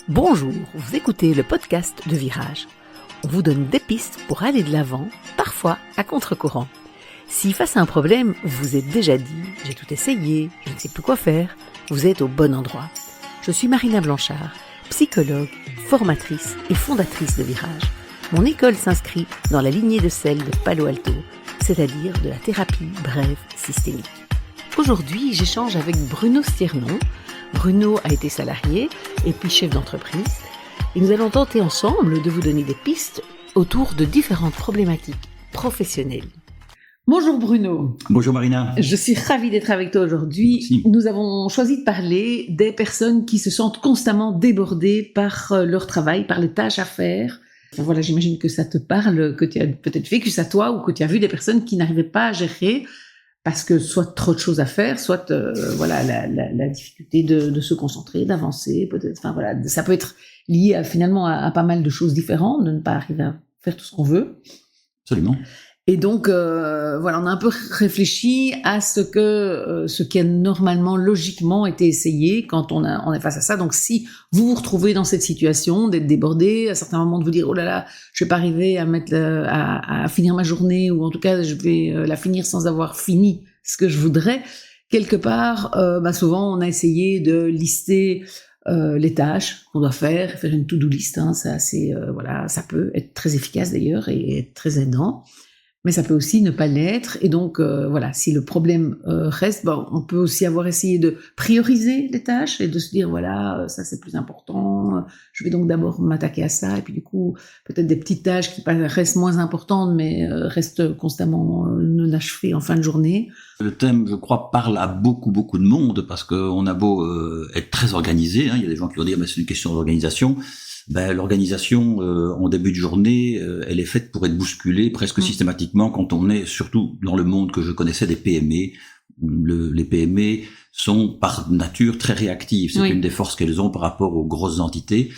Bonjour, vous écoutez le podcast de Virage. On vous donne des pistes pour aller de l'avant, parfois à contre-courant. Si face à un problème, vous vous êtes déjà dit « j'ai tout essayé, je ne sais plus quoi faire », vous êtes au bon endroit. Je suis Marina Blanchard, psychologue, formatrice et fondatrice de Virage. Mon école s'inscrit dans la lignée de celle de Palo Alto, c'est-à-dire de la thérapie brève systémique. Aujourd'hui, j'échange avec Bruno Stiernon. Bruno a été salarié et puis chef d'entreprise. Et nous allons tenter ensemble de vous donner des pistes autour de différentes problématiques professionnelles. Bonjour Bruno. Bonjour Marina. Je suis ravie d'être avec toi aujourd'hui. Merci. Nous avons choisi de parler des personnes qui se sentent constamment débordées par leur travail, par les tâches à faire. Voilà, j'imagine que ça te parle, que tu as peut-être vécu ça toi ou que tu as vu des personnes qui n'arrivaient pas à gérer parce que soit trop de choses à faire, soit la difficulté de se concentrer, d'avancer, peut-être. Enfin voilà, ça peut être lié à pas mal de choses différentes, de ne pas arriver à faire tout ce qu'on veut. Absolument. Et donc on a un peu réfléchi à ce qui a normalement logiquement été essayé quand on est face à ça. Donc si vous vous retrouvez dans cette situation d'être débordé, à certains moments de vous dire oh là là, je vais pas arriver à finir ma journée, ou en tout cas je vais la finir sans avoir fini ce que je voudrais, quelque part souvent on a essayé de lister les tâches qu'on doit faire une to-do list, ça peut être très efficace d'ailleurs et être très aidant. Mais ça peut aussi ne pas l'être. Et donc, si le problème reste, on peut aussi avoir essayé de prioriser les tâches et de se dire, ça c'est plus important, je vais donc d'abord m'attaquer à ça. Et puis du coup, peut-être des petites tâches qui restent moins importantes, mais restent constamment non achevées en fin de journée. Le thème, je crois, parle à beaucoup de monde, parce qu'on a beau être très organisé, il y a des gens qui vont dire, mais c'est une question d'organisation. L'organisation en début de journée, elle est faite pour être bousculée presque systématiquement quand on est, surtout dans le monde que je connaissais, des PME. Les PME sont par nature très réactives. C'est une des forces qu'elles ont par rapport aux grosses entités.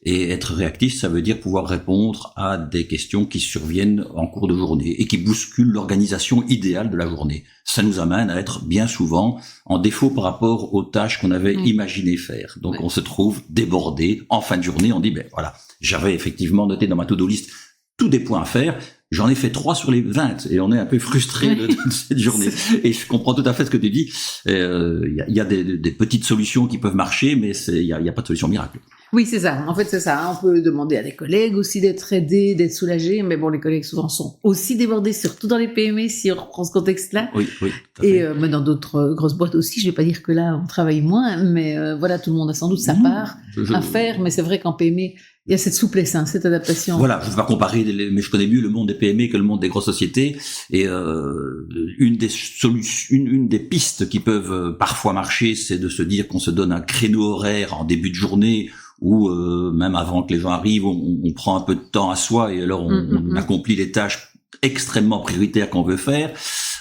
Et être réactif, ça veut dire pouvoir répondre à des questions qui surviennent en cours de journée et qui bousculent l'organisation idéale de la journée. Ça nous amène à être bien souvent en défaut par rapport aux tâches qu'on avait imaginé faire. Donc on se trouve débordé en fin de journée. On dit, j'avais effectivement noté dans ma to-do list tous des points à faire. J'en ai fait 3 sur les 20 et on est un peu frustré de cette journée. Et je comprends tout à fait ce que tu dis. Il y a des petites solutions qui peuvent marcher, mais il y a pas de solution miracle. Oui, c'est ça. En fait, c'est ça. On peut demander à des collègues aussi d'être aidés, d'être soulagés. Mais bon, les collègues souvent sont aussi débordés, surtout dans les PME, si on reprend ce contexte-là. Oui, tout à fait. Et mais dans d'autres grosses boîtes aussi, je vais pas dire que là, on travaille moins, mais tout le monde a sans doute sa part à faire. Mais c'est vrai qu'en PME, il y a cette souplesse, cette adaptation. Voilà, je ne vais pas comparer, mais je connais mieux le monde des PME que le monde des grosses sociétés. Et une des pistes qui peuvent parfois marcher, c'est de se dire qu'on se donne un créneau horaire en début de journée, ou même avant que les gens arrivent, on prend un peu de temps à soi et alors on accomplit les tâches extrêmement prioritaires qu'on veut faire,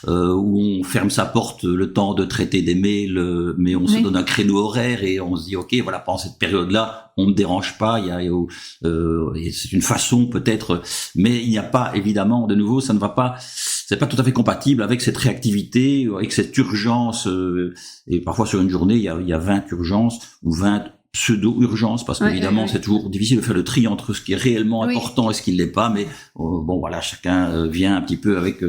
où on ferme sa porte le temps de traiter des mails, mais on se donne un créneau horaire et on se dit ok, pendant cette période-là, on ne dérange pas. Et c'est une façon peut-être, mais il n'y a pas évidemment, de nouveau, ça ne va pas. C'est pas tout à fait compatible avec cette réactivité, avec cette urgence. Et parfois sur une journée, il y a 20 urgences ou 20 pseudo-urgence, parce qu'évidemment c'est toujours difficile de faire le tri entre ce qui est réellement important et ce qui ne l'est pas, mais chacun vient un petit peu avec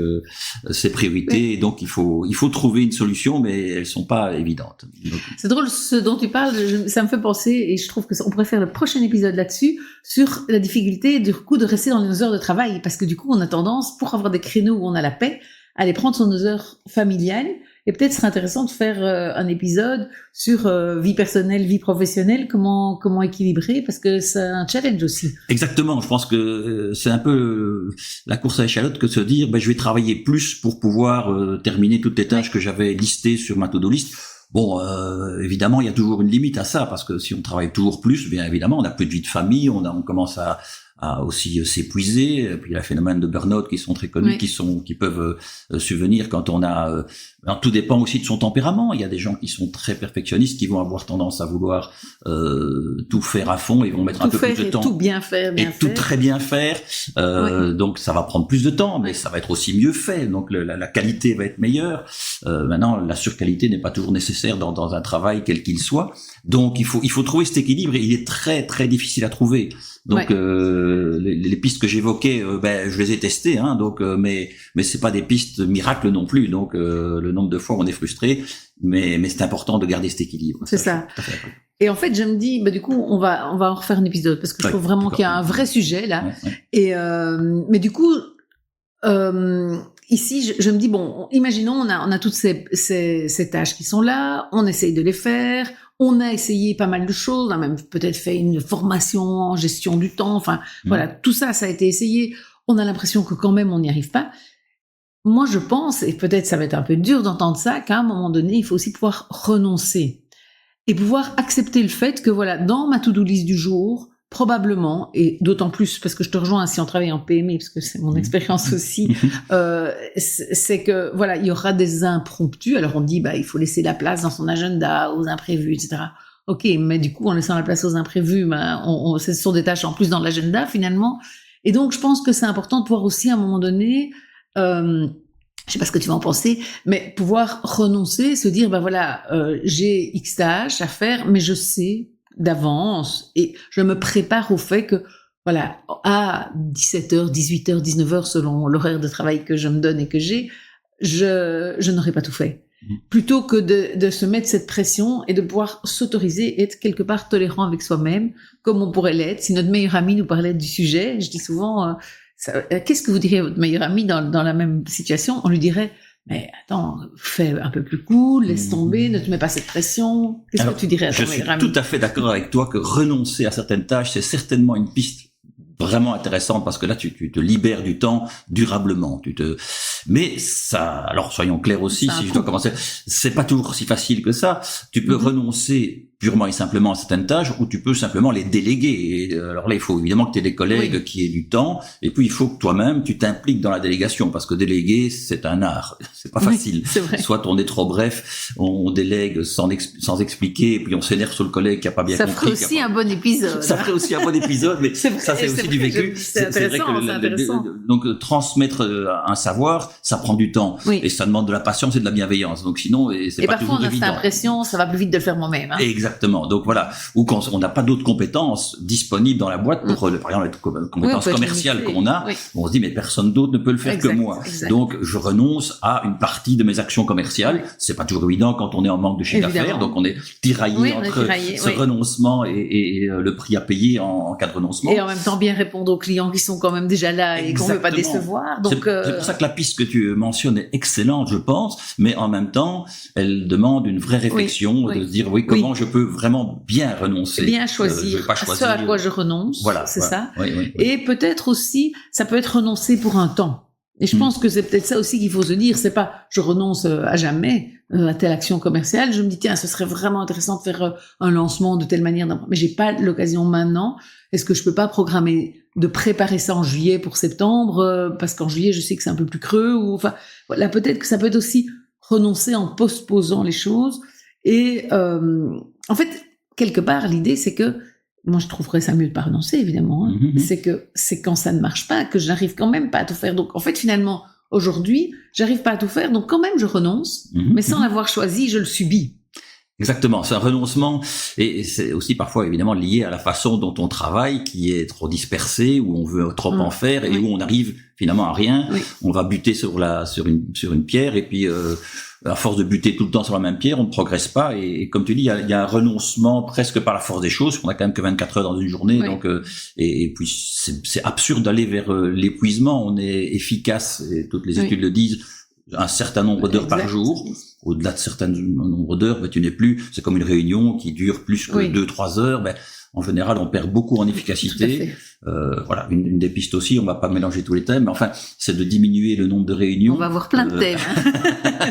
ses priorités, et donc il faut trouver une solution, mais elles sont pas évidentes. Donc, c'est drôle ce dont tu parles, ça me fait penser, et je trouve que on pourrait faire le prochain épisode là-dessus, sur la difficulté du coup de rester dans nos heures de travail, parce que du coup on a tendance, pour avoir des créneaux où on a la paix, à aller prendre sur nos heures familiales. Et peut-être ce serait intéressant de faire un épisode sur vie personnelle, vie professionnelle, comment équilibrer, parce que c'est un challenge aussi. Exactement, je pense que c'est un peu la course à l'échalote que de se dire je vais travailler plus pour pouvoir terminer toutes les tâches que j'avais listées sur ma to-do list. Bon, évidemment, il y a toujours une limite à ça, parce que si on travaille toujours plus, bien évidemment, on n'a plus de vie de famille, on commence à aussi s'épuiser. Et puis il y a le phénomène de burn-out qui sont très connus, qui peuvent survenir quand on a. Alors, tout dépend aussi de son tempérament. Il y a des gens qui sont très perfectionnistes, qui vont avoir tendance à vouloir tout faire à fond et vont mettre un peu plus de temps. Tout bien faire, tout très bien faire. Donc ça va prendre plus de temps, mais ça va être aussi mieux fait. Donc la qualité va être meilleure. Maintenant, la surqualité n'est pas toujours nécessaire dans un travail quel qu'il soit. Donc il faut trouver cet équilibre et il est très très difficile à trouver. Donc les pistes que j'évoquais, je les ai testées, hein, donc mais c'est pas des pistes miracles non plus. Donc le nombre de fois où on est frustré, mais c'est important de garder cet équilibre. C'est ça. Et en fait, je me dis, du coup, on va en refaire un épisode parce que je trouve vraiment qu'il y a un vrai sujet là. Et mais du coup, ici, je me dis imaginons on a toutes ces tâches qui sont là, on essaye de les faire. On a essayé pas mal de choses, on a même peut-être fait une formation en gestion du temps, enfin voilà, tout ça a été essayé. On a l'impression que quand même on n'y arrive pas. Moi je pense, et peut-être ça va être un peu dur d'entendre ça, qu'à un moment donné, il faut aussi pouvoir renoncer et pouvoir accepter le fait que voilà, dans ma to-do list du jour, probablement, et d'autant plus parce que je te rejoins si on travaille en PME, parce que c'est mon expérience aussi, c'est que voilà, il y aura des impromptus. Alors on dit il faut laisser la place dans son agenda aux imprévus, etc. Ok, mais du coup en laissant la place aux imprévus, ce sont des tâches en plus dans l'agenda finalement. Et donc je pense que c'est important de pouvoir aussi à un moment donné, je sais pas ce que tu vas en penser, mais pouvoir renoncer, se dire j'ai X tâches à faire, mais je sais d'avance et je me prépare au fait que voilà, à 17h, 18h, 19h selon l'horaire de travail que je me donne et que j'ai, je n'aurai pas tout fait. Plutôt que de se mettre cette pression et de pouvoir s'autoriser, être quelque part tolérant avec soi-même, comme on pourrait l'être. Si notre meilleur ami nous parlait du sujet, je dis souvent, qu'est-ce que vous diriez à votre meilleur ami dans la même situation? On lui dirait, mais attends, fais un peu plus cool, laisse tomber, ne te mets pas cette pression. Qu'est-ce que tu dirais à ton meilleur ami? Je suis tout à fait d'accord avec toi que renoncer à certaines tâches, c'est certainement une piste vraiment intéressante parce que là, tu te libères du temps durablement. Mais ça, alors soyons clairs aussi, si je dois commencer, c'est pas toujours aussi facile que ça. Tu peux renoncer purement et simplement à certaines tâches ou tu peux simplement les déléguer. Et alors là, il faut évidemment que tu aies des collègues qui aient du temps et puis il faut que toi-même, tu t'impliques dans la délégation parce que déléguer, c'est un art. C'est pas facile. C'est vrai. Soit on est trop bref, on délègue sans expliquer et puis on s'énerve sur le collègue qui a pas bien compris. Ça ferait aussi un bon épisode. Ça ferait aussi un bon épisode, mais ça c'est aussi du vécu. C'est vrai que donc transmettre un savoir, ça prend du temps et ça demande de la patience et de la bienveillance. Donc sinon, c'est pas toujours évident. Et parfois on a cette impression, ça va plus vite de le faire moi-même. Hein. Exactement. Donc voilà, ou quand on n'a pas d'autres compétences disponibles dans la boîte pour, par exemple, les compétences commerciales qu'on a, on se dit mais personne d'autre ne peut le faire que moi. Donc je renonce à une partie de mes actions commerciales. C'est pas toujours évident quand on est en manque de chiffre d'affaires, donc on est tiraillé entre ce renoncement et le prix à payer en cas de renoncement. Et en même temps bien répondre aux clients qui sont quand même déjà là et qu'on ne veut pas décevoir. Donc c'est pour ça que la piste que tu mentionnes est excellente, je pense, mais en même temps, elle demande une vraie réflexion de se dire comment je peux vraiment bien renoncer, bien choisir à ce à quoi je renonce. Voilà, c'est ça. Et peut-être aussi, ça peut être renoncer pour un temps. Et je pense que c'est peut-être ça aussi qu'il faut se dire, c'est pas je renonce à jamais à telle action commerciale, je me dis tiens, ce serait vraiment intéressant de faire un lancement de telle manière, mais j'ai pas l'occasion maintenant. Est-ce que je peux pas programmer de préparer ça en juillet pour septembre parce qu'en juillet, je sais que c'est un peu plus creux ou enfin voilà, peut-être que ça peut être aussi renoncer en postposant les choses et en fait, quelque part l'idée c'est que moi, je trouverais ça mieux de pas renoncer, évidemment. Hein. C'est quand ça ne marche pas que je n'arrive quand même pas à tout faire. Donc, en fait, finalement, aujourd'hui, j'arrive pas à tout faire. Donc, quand même, je renonce. Mais sans l'avoir choisi, je le subis. Exactement. C'est un renoncement. Et c'est aussi parfois, évidemment, lié à la façon dont on travaille, qui est trop dispersée, où on veut trop en faire et où on arrive finalement à rien. On va buter sur une pierre et puis, à force de buter tout le temps sur la même pierre, on ne progresse pas. Et comme tu dis, il y a un renoncement presque par la force des choses. On a quand même que 24 heures dans une journée. Donc, et puis c'est absurde d'aller vers l'épuisement. On est efficace, et toutes les études le disent, un certain nombre d'heures par jour. Au-delà de certain nombre d'heures, tu n'es plus. C'est comme une réunion qui dure plus que 2-3 heures. En général, on perd beaucoup en efficacité. Voilà, une des pistes aussi, on va pas mélanger tous les thèmes, mais enfin, c'est de diminuer le nombre de réunions. On va avoir plein de thèmes.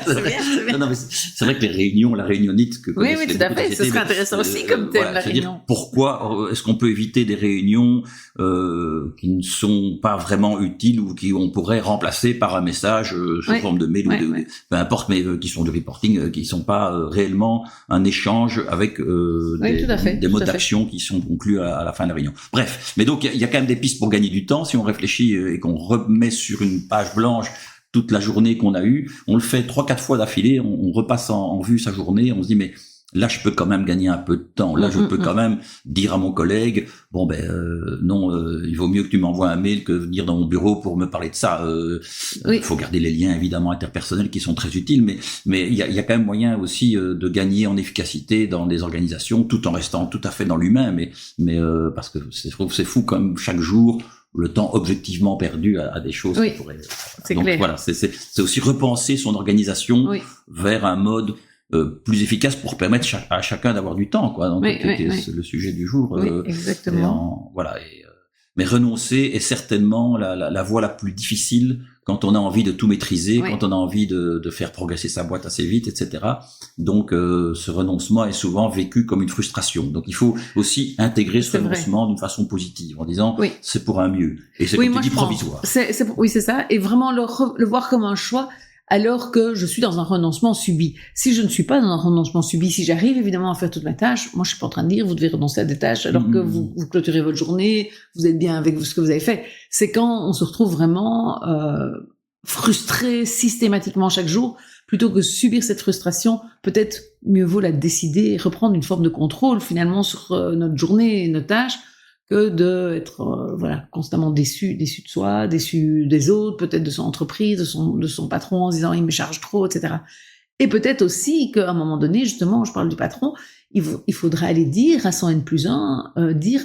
C'est vrai. Non, mais c'est vrai que les réunions, la réunionnite que oui, tout à fait, ce serait intéressant aussi comme thème, la réunion. Pourquoi est-ce qu'on peut éviter des réunions qui ne sont pas vraiment utiles ou qui on pourrait remplacer par un message sous forme de mail ou peu importe, mais qui sont du reporting, qui sont pas réellement un échange avec des modes d'action qui sont conclus à la fin de la réunion. Bref, mais donc il y a quand même des pistes pour gagner du temps si on réfléchit et qu'on remet sur une page blanche toute la journée qu'on a eue. On le fait 3-4 fois d'affilée, on repasse en vue sa journée, on se dit mais là je peux quand même gagner un peu de temps, là je peux quand même dire à mon collègue bon il vaut mieux que tu m'envoies un mail que venir dans mon bureau pour me parler de ça. Il faut garder les liens évidemment interpersonnels qui sont très utiles, mais il y a quand même moyen aussi de gagner en efficacité dans des organisations tout en restant tout à fait dans l'humain, mais parce que c'est fou comme chaque jour le temps objectivement perdu à des choses qui pourraient. C'est donc clair. voilà, c'est aussi repenser son organisation vers un mode plus efficace pour permettre à chacun d'avoir du temps, quoi. Donc c'est le sujet du jour. Exactement. Mais renoncer est certainement la voie la plus difficile quand on a envie de tout maîtriser, quand on a envie de faire progresser sa boîte assez vite, etc. Donc ce renoncement est souvent vécu comme une frustration. Donc il faut aussi intégrer ce renoncement d'une façon positive, en disant c'est pour un mieux. Et c'est comme tu dis provisoire. C'est ça. Et vraiment le voir comme un choix. Alors que je suis dans un renoncement subi. Si je ne suis pas dans un renoncement subi, si j'arrive évidemment à faire toutes mes tâches, moi je suis pas en train de dire vous devez renoncer à des tâches alors que vous clôturez votre journée, vous êtes bien avec ce que vous avez fait. C'est quand on se retrouve vraiment frustré systématiquement chaque jour, plutôt que subir cette frustration, peut-être mieux vaut la décider et reprendre une forme de contrôle finalement sur notre journée et nos tâches, que de être constamment déçu de soi, déçu des autres, peut-être de son entreprise, de son patron en se disant il me charge trop, etc. Et peut-être aussi qu'à un moment donné, justement, je parle du patron, il faudra aller dire à son N+1, dire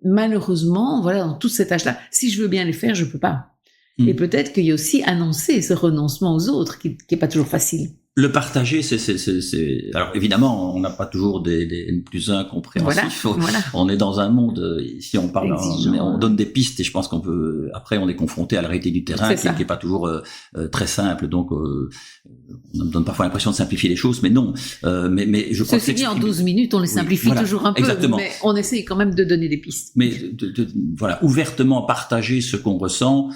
malheureusement, dans toutes ces tâches-là, si je veux bien les faire, je peux pas. Et peut-être qu'il y a aussi annoncer ce renoncement aux autres qui est pas toujours facile. Le partager, c'est. Alors évidemment, on n'a pas toujours des N+1 compréhensifs. Voilà. On est dans un monde. Ici, on parle, on donne des pistes, et je pense qu'on peut. Après, on est confronté à la réalité du terrain, qui est pas toujours très simple. Donc, on me donne parfois l'impression de simplifier les choses, mais non. Mais je crois que dit en 12 minutes, on les simplifie toujours un peu, mais on essaye quand même de donner des pistes. Mais ouvertement partager ce qu'on ressent,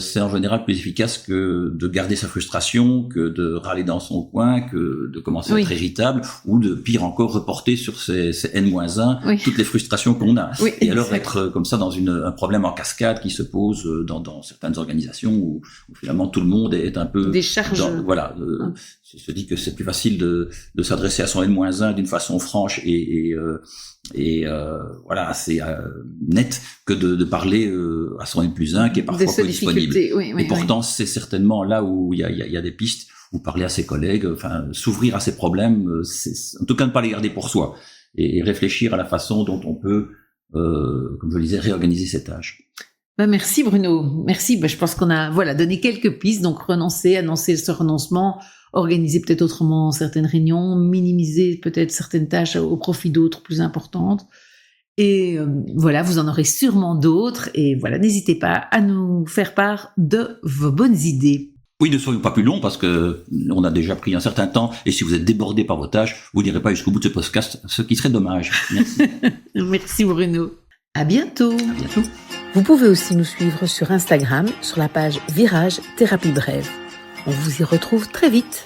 c'est en général plus efficace que de garder sa frustration, que de râler dans son coin, que de commencer à être irritable, ou de pire encore reporter sur ces N-1 toutes les frustrations qu'on a. Et alors être comme ça dans un problème en cascade qui se pose dans certaines organisations où finalement tout le monde est un peu décharge. Se dit que c'est plus facile de s'adresser à son N-1 d'une façon franche et assez nette que de parler à son N+1 qui est parfois peu disponible. Et pourtant c'est certainement là où il y a des pistes, ou parler à ses collègues, s'ouvrir à ses problèmes, en tout cas ne pas les garder pour soi, et réfléchir à la façon dont on peut, comme je le disais, réorganiser ses tâches. Merci Bruno, merci. Je pense qu'on a donné quelques pistes, donc annoncer ce renoncement, organiser peut-être autrement certaines réunions, minimiser peut-être certaines tâches au profit d'autres plus importantes. Et vous en aurez sûrement d'autres, et n'hésitez pas à nous faire part de vos bonnes idées. Oui, ne soyons pas plus longs parce que on a déjà pris un certain temps, et si vous êtes débordé par vos tâches, vous n'irez pas jusqu'au bout de ce podcast, ce qui serait dommage. Merci. Merci Bruno. À bientôt. À bientôt. Vous pouvez aussi nous suivre sur Instagram, sur la page Virage Thérapie Brève. On vous y retrouve très vite.